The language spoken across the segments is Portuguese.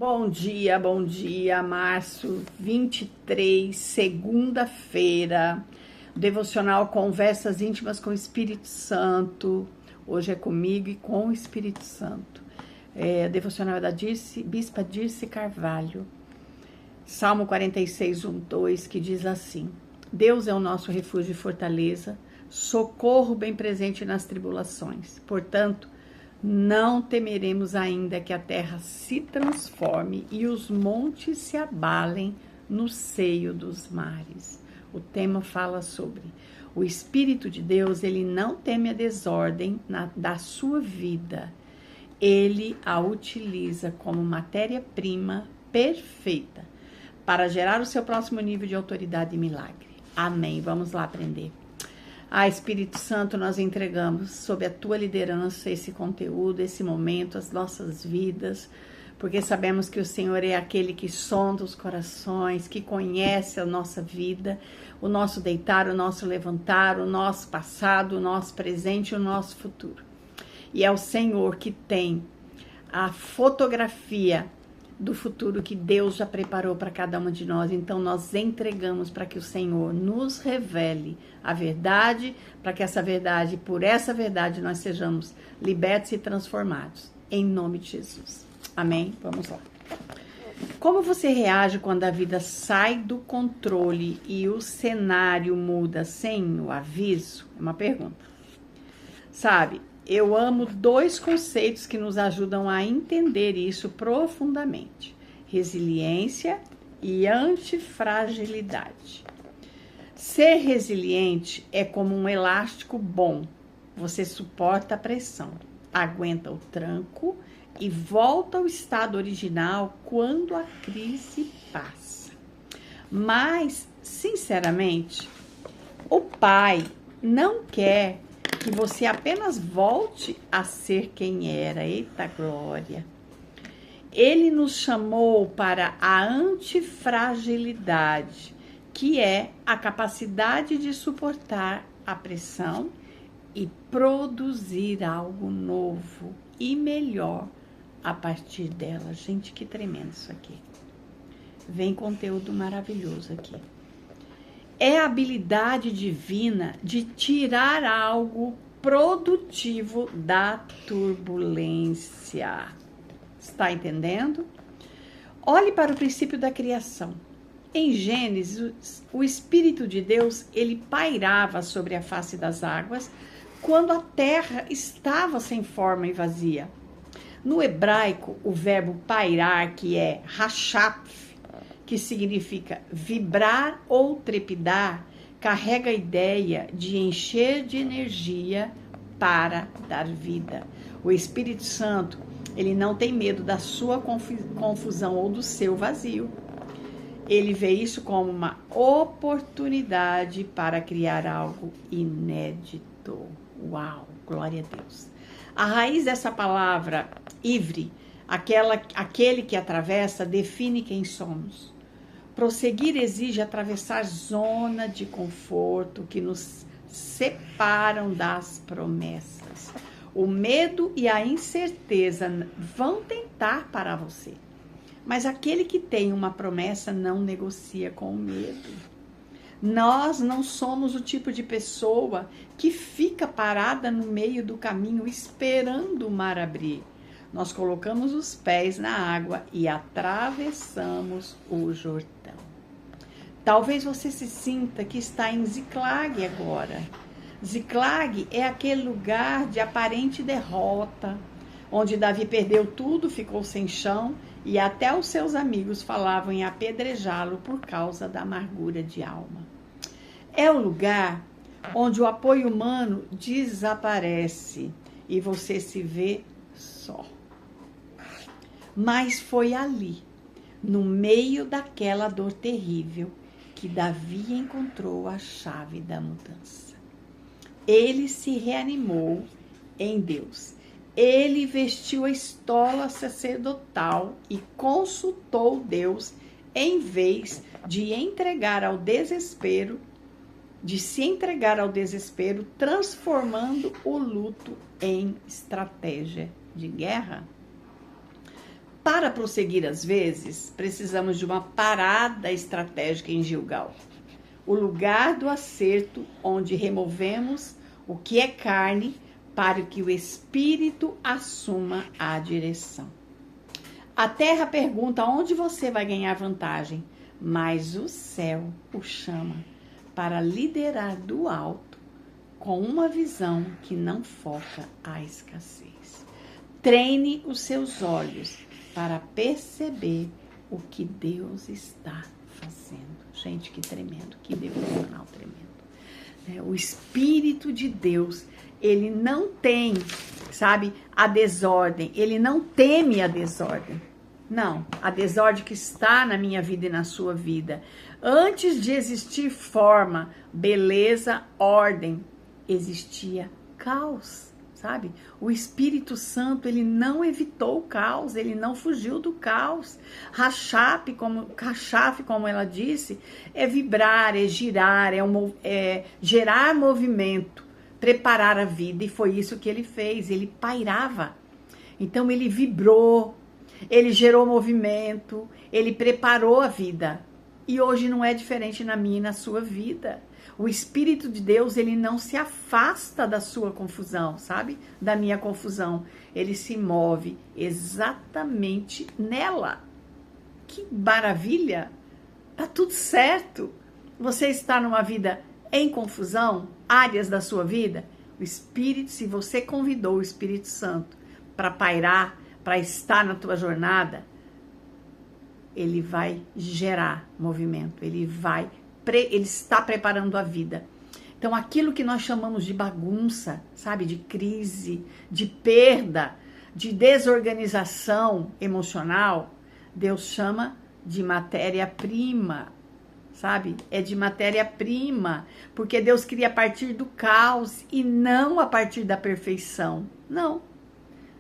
Bom dia, março 23, segunda-feira, devocional Conversas Íntimas com o Espírito Santo. Hoje é comigo e com o Espírito Santo. Devocional é da Bispa Dirce Carvalho. Salmo 46, 1, 2, que diz assim: Deus é o nosso refúgio e fortaleza, socorro bem presente nas tribulações. Portanto, não temeremos ainda que a terra se transforme e os montes se abalem no seio dos mares. O tema fala sobre o Espírito de Deus. Ele não teme a desordem da sua vida. Ele a utiliza como matéria-prima perfeita para gerar o seu próximo nível de autoridade e milagre. Amém. Vamos lá aprender. Espírito Santo, nós entregamos sob a tua liderança esse conteúdo, esse momento, as nossas vidas, porque sabemos que o Senhor é aquele que sonda os corações, que conhece a nossa vida, o nosso deitar, o nosso levantar, o nosso passado, o nosso presente e o nosso futuro. E é o Senhor que tem a fotografia do futuro que Deus já preparou para cada uma de nós. Então nós entregamos para que o Senhor nos revele a verdade, para que por essa verdade nós sejamos libertos e transformados, em nome de Jesus. Amém? Vamos lá. Como você reage quando a vida sai do controle e o cenário muda sem o aviso? É uma pergunta. Sabe, eu amo dois conceitos que nos ajudam a entender isso profundamente: resiliência e antifragilidade. Ser resiliente é como um elástico bom. Você suporta a pressão, aguenta o tranco e volta ao estado original quando a crise passa. Mas, sinceramente, o Pai não quer que você apenas volte a ser quem era. Eita glória! Ele nos chamou para a antifragilidade, que é a capacidade de suportar a pressão e produzir algo novo e melhor a partir dela. Gente, que tremendo isso aqui. Vem conteúdo maravilhoso aqui. É a habilidade divina de tirar algo produtivo da turbulência. Está entendendo? Olhe para o princípio da criação. Em Gênesis, o Espírito de Deus, ele pairava sobre a face das águas quando a terra estava sem forma e vazia. No hebraico, o verbo pairar, que é rachaf, que significa vibrar ou trepidar, carrega a ideia de encher de energia para dar vida. O Espírito Santo, ele não tem medo da sua confusão ou do seu vazio. Ele vê isso como uma oportunidade para criar algo inédito. Uau, glória a Deus. A raiz dessa palavra, ivre, aquele que atravessa, define quem somos. Prosseguir exige atravessar zona de conforto que nos separam das promessas. O medo e a incerteza vão tentar parar você, mas aquele que tem uma promessa não negocia com o medo. Nós não somos o tipo de pessoa que fica parada no meio do caminho esperando o mar abrir. Nós colocamos os pés na água e atravessamos o Jordão. Talvez você se sinta que está em Ziclag agora. Ziclag é aquele lugar de aparente derrota, onde Davi perdeu tudo, ficou sem chão e até os seus amigos falavam em apedrejá-lo por causa da amargura de alma. É o lugar onde o apoio humano desaparece e você se vê só. Mas foi ali, no meio daquela dor terrível, que Davi encontrou a chave da mudança. Ele se reanimou em Deus. Ele vestiu a estola sacerdotal e consultou Deus em vez de se entregar ao desespero, transformando o luto em estratégia de guerra. Para prosseguir às vezes, precisamos de uma parada estratégica em Gilgal, o lugar do acerto onde removemos o que é carne para que o Espírito assuma a direção. A terra pergunta onde você vai ganhar vantagem, mas o céu o chama para liderar do alto com uma visão que não foca a escassez. Treine os seus olhos para perceber o que Deus está fazendo. Gente, que tremendo, que devocional tremendo. O Espírito de Deus, ele não tem, sabe, a desordem, ele não teme a desordem. Não, a desordem que está na minha vida e na sua vida. Antes de existir forma, beleza, ordem, existia caos, sabe? O Espírito Santo, ele não evitou o caos, ele não fugiu do caos. Rachafe, como ela disse, é vibrar, é girar, é gerar movimento, preparar a vida, e foi isso que ele fez, ele pairava. Então ele vibrou, ele gerou movimento, ele preparou a vida. E hoje não é diferente na minha e na sua vida. O Espírito de Deus, ele não se afasta da sua confusão, sabe? Da minha confusão. Ele se move exatamente nela. Que maravilha! Tá tudo certo. Você está numa vida em confusão, áreas da sua vida, o Espírito, se você convidou o Espírito Santo para pairar, para estar na tua jornada, ele vai gerar movimento, ele está preparando a vida. Então, aquilo que nós chamamos de bagunça, sabe, de crise, de perda, de desorganização emocional, Deus chama de matéria-prima, sabe? É de matéria-prima, porque Deus cria a partir do caos e não a partir da perfeição. Não.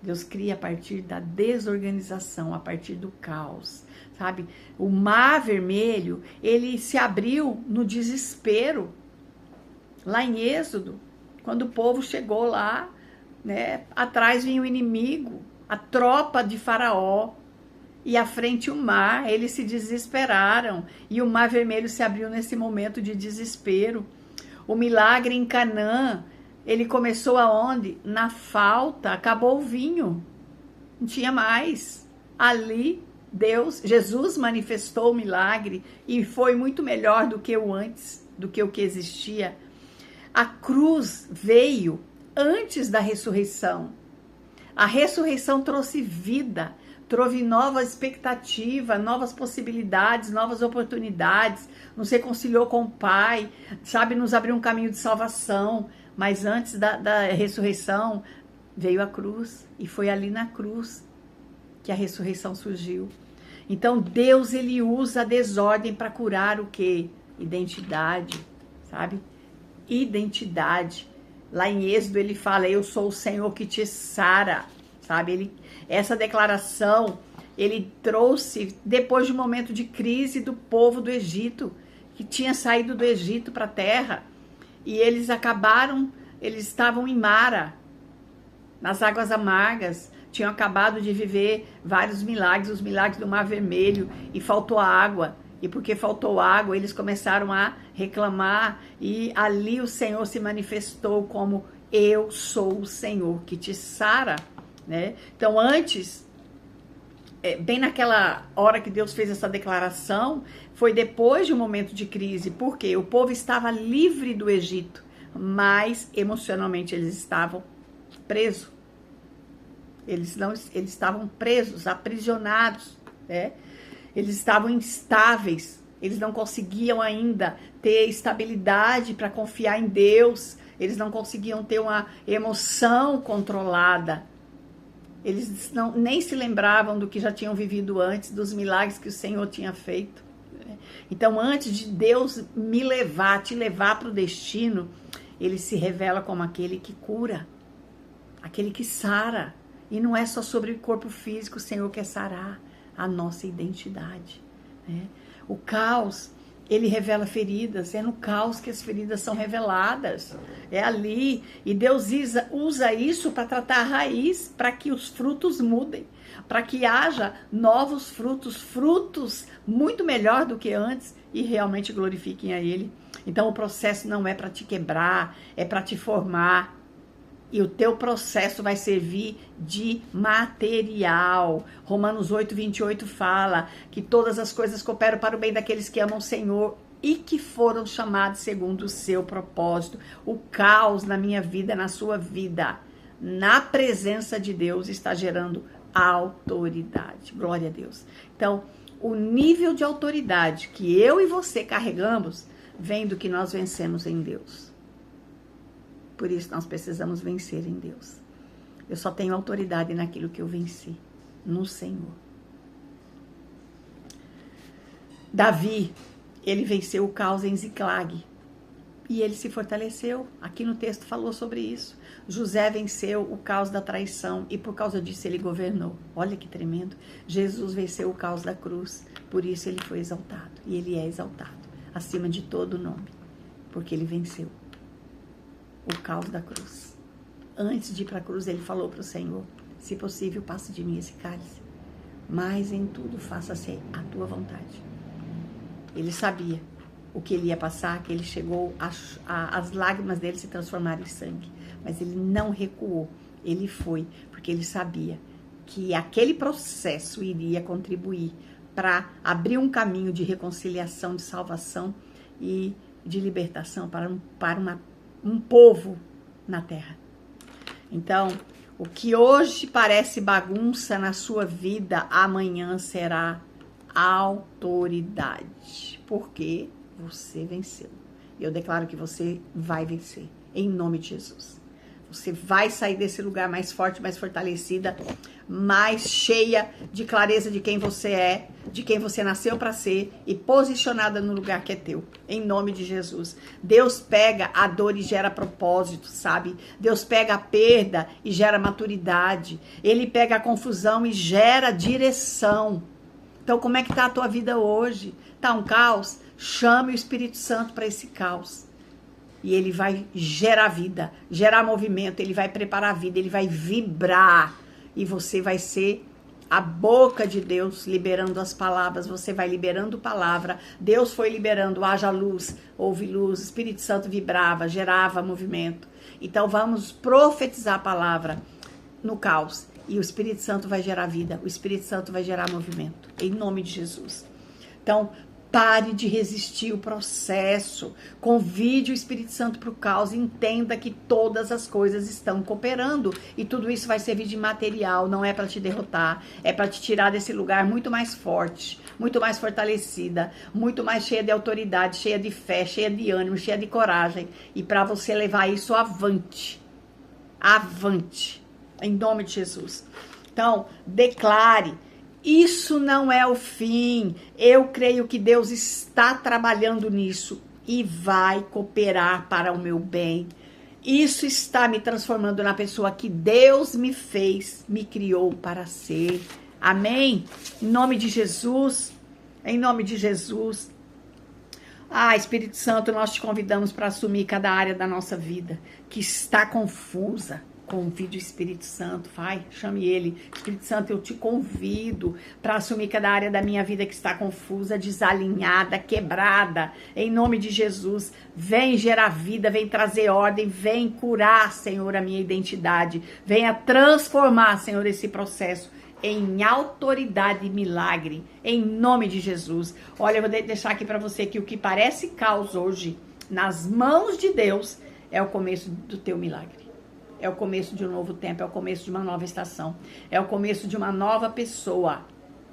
Deus cria a partir da desorganização, a partir do caos, sabe? O Mar Vermelho, ele se abriu no desespero, lá em Êxodo, quando o povo chegou lá, né? Atrás vinha o inimigo, a tropa de Faraó, e à frente o mar, eles se desesperaram, e o Mar Vermelho se abriu nesse momento de desespero. O milagre em Canaã, ele começou aonde? Na falta, acabou o vinho, não tinha mais. Ali, Jesus manifestou o milagre e foi muito melhor do que o antes, do que o que existia. A cruz veio antes da ressurreição. A ressurreição trouxe vida, trouxe nova expectativa, novas possibilidades, novas oportunidades, nos reconciliou com o Pai, sabe, nos abriu um caminho de salvação. Mas antes da ressurreição, veio a cruz, e foi ali na cruz que a ressurreição surgiu. Então, Deus, ele usa a desordem para curar o quê? Identidade, sabe? Identidade. Lá em Êxodo, ele fala, eu sou o Senhor que te sara, sabe? Essa declaração, ele trouxe depois de um momento de crise do povo do Egito, que tinha saído do Egito para a terra, e eles estavam em Mara, nas águas amargas, tinham acabado de viver vários milagres, os milagres do Mar Vermelho, e faltou água. E porque faltou água, eles começaram a reclamar, e ali o Senhor se manifestou como eu sou o Senhor que te sara, né? Então, antes, bem naquela hora que Deus fez essa declaração, foi depois de um momento de crise, porque o povo estava livre do Egito, mas emocionalmente eles estavam presos. Eles estavam presos, aprisionados, né? Eles estavam instáveis, eles não conseguiam ainda ter estabilidade para confiar em Deus, eles não conseguiam ter uma emoção controlada, eles nem se lembravam do que já tinham vivido antes, dos milagres que o Senhor tinha feito. Então, antes de Deus te levar para o destino, ele se revela como aquele que cura, aquele que sara. E não é só sobre o corpo físico, o Senhor quer sarar a nossa identidade, né? O caos, Ele revela feridas, é no caos que as feridas são reveladas, é ali. E Deus usa isso para tratar a raiz, para que os frutos mudem, para que haja novos frutos, frutos muito melhor do que antes e realmente glorifiquem a Ele. Então o processo não é para te quebrar, é para te formar. E o teu processo vai servir de material. Romanos 8:28 fala que todas as coisas cooperam para o bem daqueles que amam o Senhor e que foram chamados segundo o seu propósito. O caos na minha vida, na sua vida, na presença de Deus, está gerando autoridade. Glória a Deus. Então, o nível de autoridade que eu e você carregamos vem do que nós vencemos em Deus. Por isso nós precisamos vencer em Deus. Eu só tenho autoridade naquilo que eu venci, no Senhor. Davi, ele venceu o caos em Ziclag e ele se fortaleceu. Aqui no texto falou sobre isso. José venceu o caos da traição e por causa disso ele governou. Olha que tremendo. Jesus venceu o caos da cruz, por isso ele foi exaltado. E ele é exaltado acima de todo nome, porque ele venceu o caos da cruz. Antes de ir para a cruz, ele falou para o Senhor: se possível, passe de mim esse cálice, mas em tudo faça-se a tua vontade. Ele sabia o que ele ia passar, que ele chegou as lágrimas dele se transformaram em sangue, mas ele não recuou, ele foi, porque ele sabia que aquele processo iria contribuir para abrir um caminho de reconciliação, de salvação e de libertação para um povo na terra. Então, o que hoje parece bagunça na sua vida, amanhã será autoridade, porque você venceu. Eu declaro que você vai vencer, em nome de Jesus. Você vai sair desse lugar mais forte, mais fortalecida, mais cheia de clareza de quem você é, de quem você nasceu para ser e posicionada no lugar que é teu, em nome de Jesus. Deus pega a dor e gera propósito, sabe? Deus pega a perda e gera maturidade. Ele pega a confusão e gera direção. Então, como é que tá a tua vida hoje? Tá um caos? Chame o Espírito Santo para esse caos. E ele vai gerar vida, gerar movimento, ele vai preparar a vida, ele vai vibrar. E você vai ser a boca de Deus liberando as palavras, você vai liberando palavra. Deus foi liberando, haja luz, houve luz, o Espírito Santo vibrava, gerava movimento. Então vamos profetizar a palavra no caos. E o Espírito Santo vai gerar vida, o Espírito Santo vai gerar movimento, em nome de Jesus. Então, pare de resistir o processo, convide o Espírito Santo para o caos, entenda que todas as coisas estão cooperando e tudo isso vai servir de material, não é para te derrotar, é para te tirar desse lugar muito mais forte, muito mais fortalecida, muito mais cheia de autoridade, cheia de fé, cheia de ânimo, cheia de coragem e para você levar isso avante, em nome de Jesus. Então, declare: isso não é o fim. Eu creio que Deus está trabalhando nisso e vai cooperar para o meu bem. Isso está me transformando na pessoa que Deus me fez, me criou para ser. Amém? Em nome de Jesus. Em nome de Jesus. Espírito Santo, nós te convidamos para assumir cada área da nossa vida que está confusa. Convide o Espírito Santo, vai, chame ele. Espírito Santo, eu te convido para assumir cada área da minha vida que está confusa, desalinhada, quebrada, em nome de Jesus. Vem gerar vida, vem trazer ordem, vem curar, Senhor, a minha identidade. Venha transformar, Senhor, esse processo em autoridade e milagre, em nome de Jesus. Olha, eu vou deixar aqui para você que o que parece caos hoje, nas mãos de Deus, é o começo do teu milagre. É o começo de um novo tempo, é o começo de uma nova estação, é o começo de uma nova pessoa,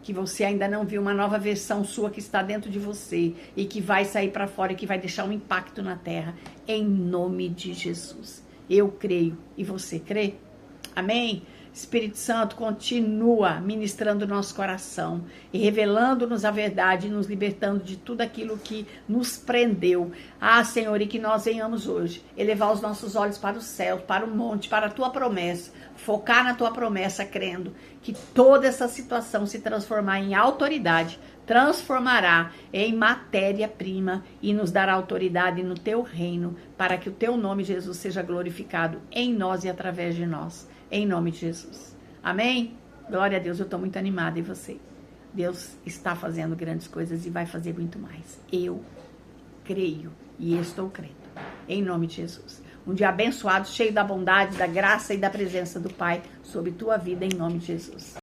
que você ainda não viu, uma nova versão sua que está dentro de você e que vai sair para fora e que vai deixar um impacto na terra, em nome de Jesus. Eu creio e você crê? Amém? Espírito Santo, continua ministrando nosso coração e revelando-nos a verdade e nos libertando de tudo aquilo que nos prendeu. Senhor, e que nós venhamos hoje elevar os nossos olhos para o céu, para o monte, para a tua promessa, focar na tua promessa, crendo que toda essa situação se transformar em autoridade transformará em matéria-prima e nos dará autoridade no teu reino, para que o teu nome, Jesus, seja glorificado em nós e através de nós, em nome de Jesus. Amém? Glória a Deus, eu estou muito animada, e você? Deus está fazendo grandes coisas e vai fazer muito mais. Eu creio e estou crendo, em nome de Jesus. Um dia abençoado, cheio da bondade, da graça e da presença do Pai sobre tua vida, em nome de Jesus.